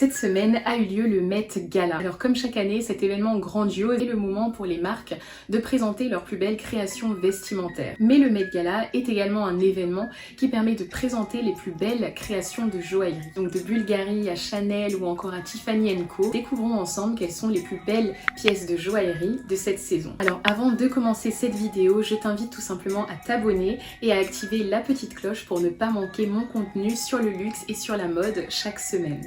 Cette semaine a eu lieu le Met Gala. Alors comme chaque année, cet événement grandiose est le moment pour les marques de présenter leurs plus belles créations vestimentaires. Mais le Met Gala est également un événement qui permet de présenter les plus belles créations de joaillerie. Donc de Bulgari à Chanel ou encore à Tiffany & Co. Découvrons ensemble quelles sont les plus belles pièces de joaillerie de cette saison. Alors avant de commencer cette vidéo, je t'invite tout simplement à t'abonner et à activer la petite cloche pour ne pas manquer mon contenu sur le luxe et sur la mode chaque semaine.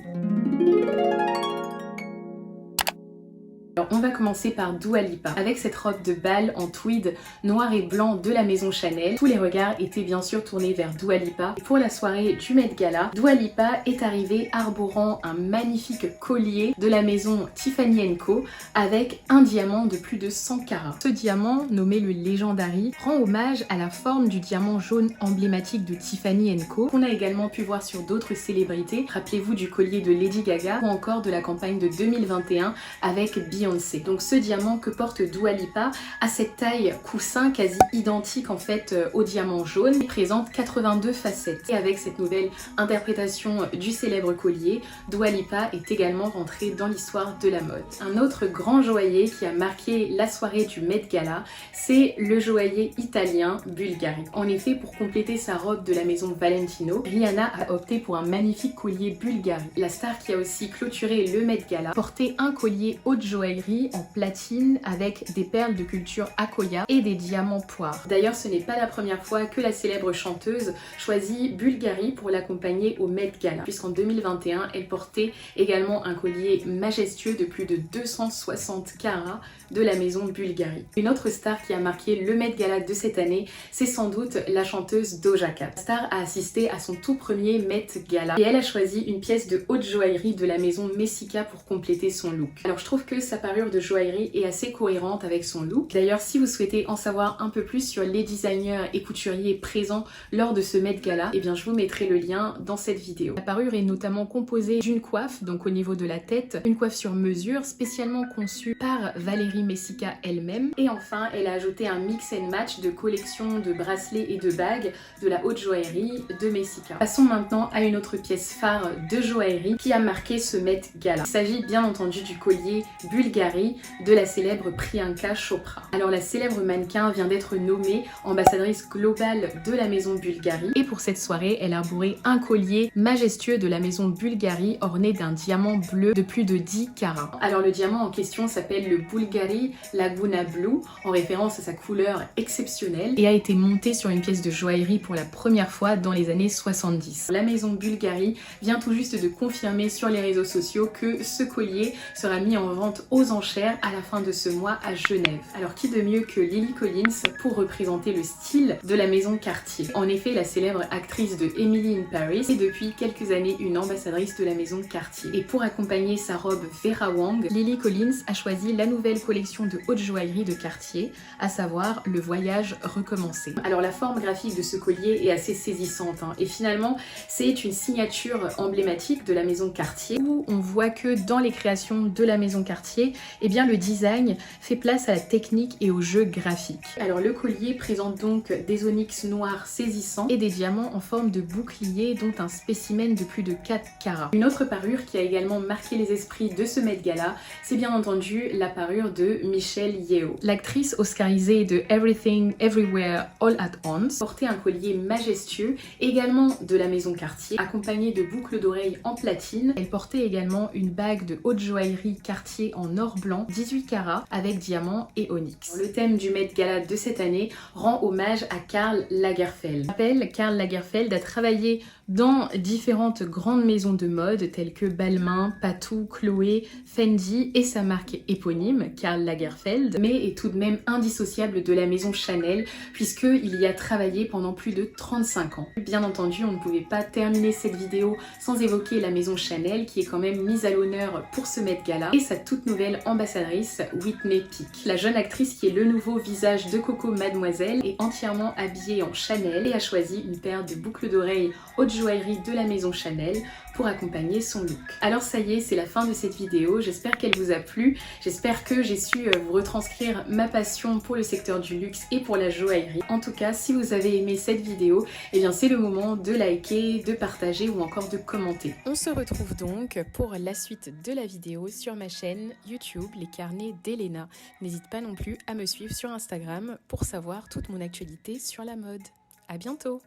Alors on va commencer par Dua Lipa. Avec cette robe de bal en tweed noir et blanc de la maison Chanel, tous les regards étaient bien sûr tournés vers Dua Lipa. Et pour la soirée du Met Gala, Dua Lipa est arrivée arborant un magnifique collier de la maison Tiffany & Co. avec un diamant de plus de 100 carats. Ce diamant, nommé le Legendary, rend hommage à la forme du diamant jaune emblématique de Tiffany & Co. qu'on a également pu voir sur d'autres célébrités. Rappelez-vous du collier de Lady Gaga ou encore de la campagne de 2021 avec Beyoncé. Donc ce diamant que porte Dua Lipa a cette taille coussin quasi identique en fait au diamant jaune. Il présente 82 facettes. Et avec cette nouvelle interprétation du célèbre collier, Dua Lipa est également rentrée dans l'histoire de la mode. Un autre grand joaillier qui a marqué la soirée du Met Gala, c'est le joaillier italien Bulgari. En effet, pour compléter sa robe de la maison Valentino, Rihanna a opté pour un magnifique collier Bulgari. La star qui a aussi clôturé le Met Gala portait un collier haute joaillerie en platine avec des perles de culture Akoya et des diamants poires. D'ailleurs, ce n'est pas la première fois que la célèbre chanteuse choisit Bulgari pour l'accompagner au Met Gala, puisqu'en 2021, elle portait également un collier majestueux de plus de 260 carats de la maison Bulgari. Une autre star qui a marqué le Met Gala de cette année, c'est sans doute la chanteuse Doja Cat. La star a assisté à son tout premier Met Gala et elle a choisi une pièce de haute joaillerie de la maison Messika pour compléter son look. Alors je trouve que sa parure de joaillerie est assez cohérente avec son look. D'ailleurs, si vous souhaitez en savoir un peu plus sur les designers et couturiers présents lors de ce Met Gala, eh bien je vous mettrai le lien dans cette vidéo. La parure est notamment composée d'une coiffe, donc au niveau de la tête, une coiffe sur mesure spécialement conçue par Valérie Messika elle-même. Et enfin, elle a ajouté un mix and match de collections de bracelets et de bagues de la haute joaillerie de Messika. Passons maintenant à une autre pièce phare de joaillerie qui a marqué ce Met Gala. Il s'agit bien entendu du collier Bulgari de la célèbre Priyanka Chopra. Alors la célèbre mannequin vient d'être nommée ambassadrice globale de la maison Bulgari et pour cette soirée, elle a arboré un collier majestueux de la maison Bulgari orné d'un diamant bleu de plus de 10 carats. Alors le diamant en question s'appelle le Bulgari Laguna Blue en référence à sa couleur exceptionnelle et a été monté sur une pièce de joaillerie pour la première fois dans les années 70. La maison Bulgari vient tout juste de confirmer sur les réseaux sociaux que ce collier sera mis en vente aux enchères à la fin de ce mois à Genève. Alors qui de mieux que Lily Collins pour représenter le style de la maison Cartier. En effet, la célèbre actrice de Emily in Paris est depuis quelques années une ambassadrice de la maison Cartier. Et pour accompagner sa robe Vera Wang, Lily Collins a choisi la nouvelle collection de haute joaillerie de Cartier, à savoir le voyage recommencé. Alors la forme graphique de ce collier est assez saisissante et finalement c'est une signature emblématique de la maison Cartier où on voit que dans les créations de la maison Cartier, eh bien le design fait place à la technique et au jeu graphique. Alors le collier présente donc des onyx noirs saisissants et des diamants en forme de bouclier dont un spécimen de plus de 4 carats. Une autre parure qui a également marqué les esprits de ce Met Gala, c'est bien entendu la parure de Michelle Yeoh. L'actrice oscarisée de Everything Everywhere All at Once portait un collier majestueux, également de la maison Cartier, accompagné de boucles d'oreilles en platine. Elle portait également une bague de haute joaillerie Cartier en or blanc, 18 carats, avec diamants et onyx. Le thème du Met Gala de cette année rend hommage à Karl Lagerfeld. Je rappelle, Karl Lagerfeld a travaillé dans différentes grandes maisons de mode telles que Balmain, Patou, Chloé, Fendi et sa marque éponyme, Karl Lagerfeld, mais est tout de même indissociable de la maison Chanel puisqu'il y a travaillé pendant plus de 35 ans. Bien entendu, on ne pouvait pas terminer cette vidéo sans évoquer la maison Chanel qui est quand même mise à l'honneur pour ce Met Gala et sa toute nouvelle ambassadrice Whitney Peak. La jeune actrice qui est le nouveau visage de Coco Mademoiselle est entièrement habillée en Chanel et a choisi une paire de boucles d'oreilles haute joaillerie de la maison Chanel pour accompagner son look. Alors ça y est, c'est la fin de cette vidéo, j'espère qu'elle vous a plu, j'espère que j'ai su vous retranscrire ma passion pour le secteur du luxe et pour la joaillerie. En tout cas, si vous avez aimé cette vidéo, eh bien c'est le moment de liker, de partager ou encore de commenter. On se retrouve donc pour la suite de la vidéo sur ma chaîne YouTube Les Carnets d'Elena. N'hésite pas non plus à me suivre sur Instagram pour savoir toute mon actualité sur la mode. À bientôt!